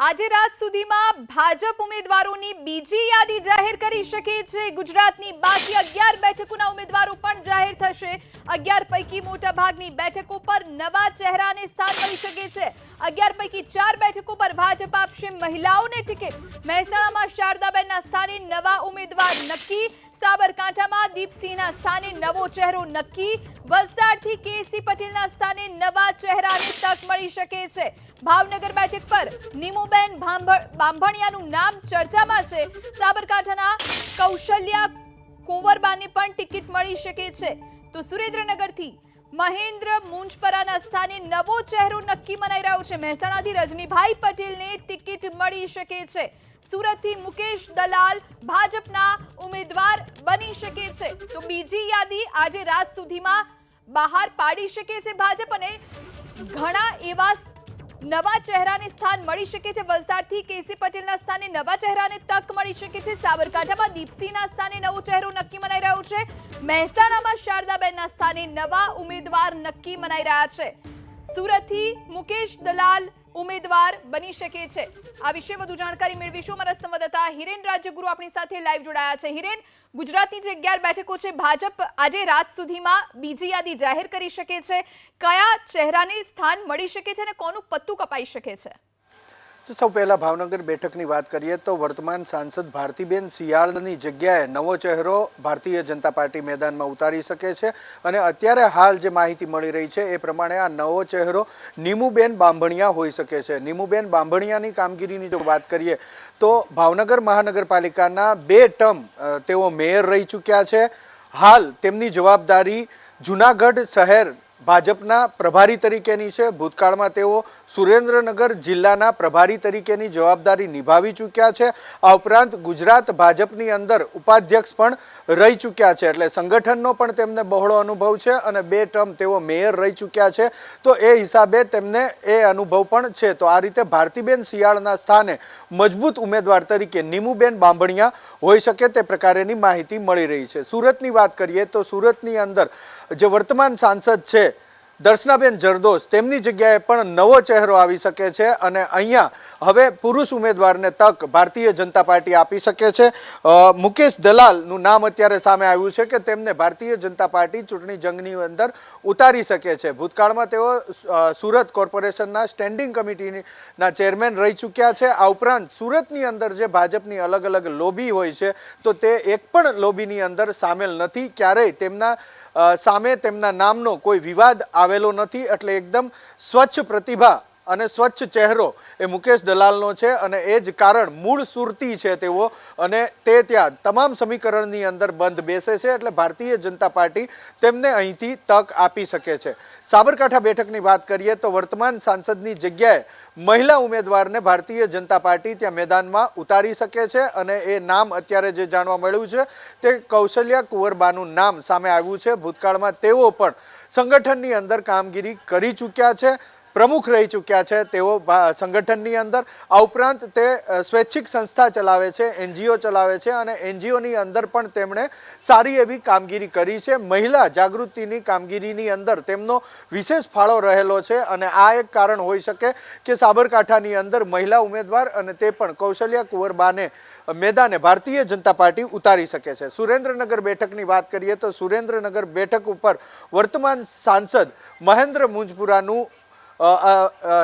આજે રાત સુધીમાં ભાજપ ઉમેદવારોની બીજી યાદી જાહેર કરી શકે છે। ગુજરાતની બાકી 11 બેઠકોના ઉમેદવારો પણ જાહેર થશે। 11 પૈકી મોટા ભાગની બેઠકો પર નવા ચહેરાને સ્થાન મળી શકે છે। 11 પૈકી 4 બેઠકો પર ભાજપ આપશે મહિલાઓને ટિકિટ। મહેસાણામાં શારદાબેનના સ્થાને નવા ઉમેદવાર નક્કી। સાબરકાંઠામાં દીપસિંહના સ્થાને નવો ચહેરો નક્કી। વલસાડથી કેસી પટેલના સ્થાને નવા ચહેરાને તક મળી શકે છે। ભાવનગર બેઠક પર નીમુબેન બાંભણિયાનું નામ ચર્ચામાં છે। સાબરકાંઠાના કૌશલ્યા કુંવરબાને પણ ટિકિટ મળી શકે છે। તો સુરેન્દ્રનગરથી મહેન્દ્ર મુંજપરાના સ્થાને નવો ચહેરો નક્કી મનાઈ રહ્યો છે। મહેસાણાથી રજનીભાઈ પટેલને ટિકિટ મળી શકે છે। સુરતથી મુકેશ દલાલ ભાજપના ઉમેદવાર બની શકે છે। તો બીજી યાદી આજે રાત સુધીમાં બહાર પાડી શકે છે ભાજપ, અને ઘણા એવા નવા ચહેરાને સ્થાન મળી શકે છે। વલસાડથી કેસી પટેલના સ્થાને નવા ચહેરાને તક મળી શકે છે। સાબરકાંઠામાં દીપસિંહના સ્થાને નવો ચહેરો નક્કી મનાઈ રહ્યો છે। મહેસાણામાં શારદાબેનના સ્થાને નવા ઉમેદવાર નક્કી મનાઈ રહ્યા છે। સુરતથી મુકેશ દલાલ ઉમેદવાર બની શકે છે। આ વિશે વધુ જાણકારી મેળવીશું। અમારા સંવાદદાતા હિરેન રાજ્યગુરુ આપણી સાથે લાઈવ જોડાયા છે। હિરેન, ગુજરાતની જે 11 બેઠકો છે, ભાજપ આજે રાત સુધીમાં બીજી યાદી જાહેર કરી શકે છે। કયા ચહેરાને સ્થાન મળી શકે છે અને કોનું પત્તું કપાઈ શકે છે? સૌ પહેલા ભાવનગર બેઠકની વાત કરીએ તો વર્તમાન સાંસદ ભારતીબેન શિયાળની જગ્યાએ નવો ચહેરો ભારતીય જનતા પાર્ટી મેદાનમાં ઉતારી શકે છે। અને અત્યારે હાલ જે માહિતી મળી રહી છે એ પ્રમાણે આ નવો ચહેરો નીમુબેન બાંભણિયા હોઈ શકે છે। નીમુબેન બાંભણિયાની કામગીરીની જો વાત કરીએ તો ભાવનગર મહાનગરપાલિકાના 2 ટર્મ તેઓ મેયર રહી ચૂક્યા છે। હાલ તેમની જવાબદારી જૂનાગઢ શહેર ભાજપના પ્રભારી તરીકેની છે। ભૂતકાળમાં તેઓ સુરેન્દ્રનગર જિલ્લાના પ્રભારી તરીકેની જવાબદારી નિભાવી ચૂક્યા છે। આ ઉપરાંત ગુજરાત ભાજપની અંદર ઉપાધ્યક્ષ પણ રહી ચૂક્યા છે, એટલે સંગઠનનો પણ તેમને બહોળો અનુભવ છે। અને 2 ટર્મ તેઓ મેયર રહી ચૂક્યા છે, તો એ હિસાબે તેમને એ અનુભવ પણ છે। તો આ રીતે ભારતીબેન શિયાળના સ્થાને મજબૂત ઉમેદવાર તરીકે નીમુબેન બાંભણિયા હોઈ શકે તે પ્રકારેની માહિતી મળી રહી છે। સુરતની વાત કરીએ તો સુરતની અંદર જે વર્તમાન સાંસદ છે દર્શનાબેન જરદોશ, તેમની જગ્યાએ પણ નવો ચહેરો આવી શકે છે। અને અહીંયા હવે પુરુષ ઉમેદવારને તક ભારતીય જનતા પાર્ટી આપી શકે છે। મુકેશ દલાલનું નામ અત્યારે સામે આવ્યું છે કે તેમને ભારતીય જનતા પાર્ટી ચૂંટણી જંગની અંદર ઉતારી શકે છે। ભૂતકાળમાં તેઓ સુરત કોર્પોરેશનના સ્ટેન્ડિંગ કમિટીના ચેરમેન રહી ચૂક્યા છે। આ ઉપરાંત સુરતની અંદર જે ભાજપની અલગ અલગ લોબી હોય છે તો તે એક પણ લોબીની અંદર સામેલ નથી। ક્યારેય તેમના સામે તેમના નામનો કોઈ વિવાદ આવેલો નથી, એટલે એકદમ સ્વચ્છ પ્રતિભા અને સ્વચ્છ ચહેરો એ મુકેશ દલાલનો છે। અને એ જ કારણ મૂળ સુરતી છે તેઓ, અને તે ત્યાં તમામ સમીકરણની અંદર બંધ બેસે છે, એટલે ભારતીય જનતા પાર્ટી તેમને અહીંથી તક આપી શકે છે। સાબરકાંઠા બેઠકની વાત કરીએ તો વર્તમાન સાંસદની જગ્યાએ મહિલા ઉમેદવારને ભારતીય જનતા પાર્ટી ત્યાં મેદાનમાં ઉતારી શકે છે। અને એ નામ અત્યારે જે જાણવા મળ્યું છે તે કૌશલ્યા કુંવરબાનું નામ સામે આવ્યું છે। ભૂતકાળમાં તેઓ પણ સંગઠનની અંદર કામગીરી કરી ચૂક્યા છે, પ્રમુખ રહી ચૂક્યા છે તેઓ સંગઠનની અંદર। આ ઉપરાંત તે સ્વૈચ્છિક સંસ્થા ચલાવે છે, NGO ચલાવે છે, અને NGOની અંદર પણ તેમણે સારી એવી કામગીરી કરી છે। મહિલા જાગૃતિની કામગીરીની અંદર તેમનો વિશેષ ફાળો રહેલો છે, અને આ એક કારણ હોઈ શકે કે સાબરકાંઠાની અંદર મહિલા ઉમેદવાર અને તે પણ કૌશલ્યા કુંવરબાને મેદાને ભારતીય જનતા પાર્ટી ઉતારી શકે છે। સુરેન્દ્રનગર બેઠકની વાત કરીએ તો સુરેન્દ્રનગર બેઠક ઉપર વર્તમાન સાંસદ મહેન્દ્ર મુંજપુરાનું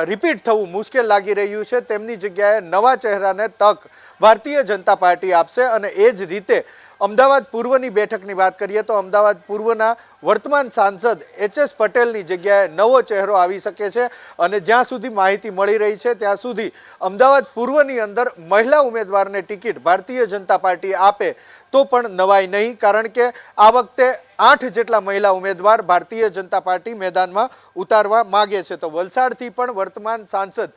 રિપીટ થવું મુશ્કેલ લાગી રહ્યું છે। તેમની જગ્યાએ નવા ચહેરાને તક ભારતીય જનતા પાર્ટી આપશે। અને એ જ રીતે અમદાવાદ પૂર્વની બેઠકની વાત કરીએ તો અમદાવાદ પૂર્વના વર્તમાન સાંસદ HS પટેલની જગ્યાએ નવો ચહેરો આવી શકે છે। અને જ્યાં સુધી માહિતી મળી રહી છે ત્યાં સુધી અમદાવાદ પૂર્વની અંદર મહિલા ઉમેદવારને ટિકિટ ભારતીય જનતા પાર્ટી આપે તો પણ નવાઈ નહીં, કારણ કે આ વખતે 8 જેટલા મહિલા ઉમેદવાર ભારતીય જનતા પાર્ટી મેદાનમાં ઉતારવા માગે છે। તો વલસાડથી પણ વર્તમાન સાંસદ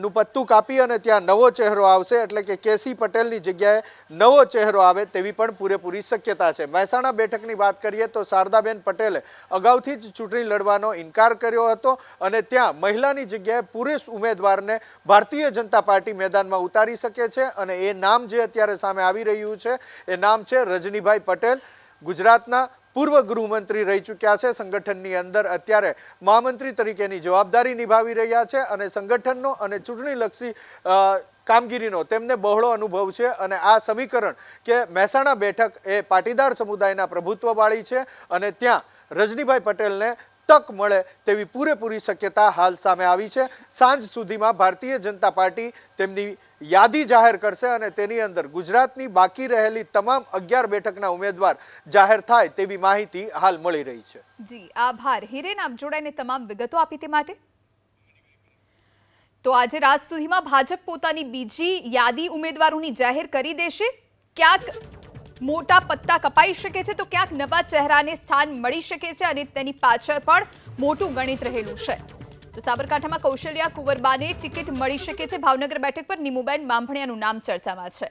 નું પત્તું કાપી અને ત્યાં નવો ચહેરો આવશે, એટલે કે કેસી પટેલની જગ્યાએ નવો ચહેરો આવે તેવી પણ પૂરેપૂરી શક્યતા છે। મહેસાણા બેઠકની વાત કરીએ તો શારદાબેન પટેલે અગાઉથી જ ચૂંટણી લડવાનો ઇનકાર કર્યો હતો, અને ત્યાં મહિલાની જગ્યાએ પુરુષ ઉમેદવારને ભારતીય જનતા પાર્ટી મેદાનમાં ઉતારી શકે છે। અને એ નામ જે અત્યારે સામે આવી રહ્યું છે એ નામ છે રજનીભાઈ પટેલ, ગુજરાતના પૂર્વ ગૃહમંત્રી રહી ચૂક્યા છે, સંગઠનની અંદર અત્યારે મહામંત્રી તરીકેની જવાબદારી નિભાવી રહ્યા છે અને સંગઠનનો અને ચૂંટણીલક્ષી કામગીરીનો તેમને બહોળો અનુભવ છે અને આ સમીકરણ કે મહેસાણા બેઠક એ પાટીદાર સમુદાયના પ્રભુત્વવાળી છે અને ત્યાં રજનીભાઈ પટેલને તક મળે તેવી પૂરેપૂરી શક્યતા હાલ સામે આવી છે. સાંજ સુધીમાં ભારતીય જનતા પાર્ટી તેમની યાદી જાહેર કરશે અને તેની અંદર ગુજરાતની બાકી રહેલી તમામ 11 બેઠકના ઉમેદવાર જાહેર થાય તેવી માહિતી હાલ મળી રહી છે. જી આભાર હિરેન, આપ જોડાઈને તમામ વિગતો આપી તે માટે. તો આજે રાત સુધીમાં ભાજપ પોતાની બીજી યાદી ઉમેદવારોની જાહેર કરી દેશે. ક્યાંક મોટા પત્તા કપાઈ શકે છે તો ક્યાંક નવા ચહેરાને સ્થાન મળી શકે છે અને તેની પાછળ પણ મોટું ગણિત રહેલું છે. તો સાબરકાંઠામાં કૌશલ્યા કુંવરબાને ટિકિટ મળી શકે છે. ભાવનગર બેઠક પર નીમુબેન બાંભણિયાનું નામ ચર્ચામાં છે.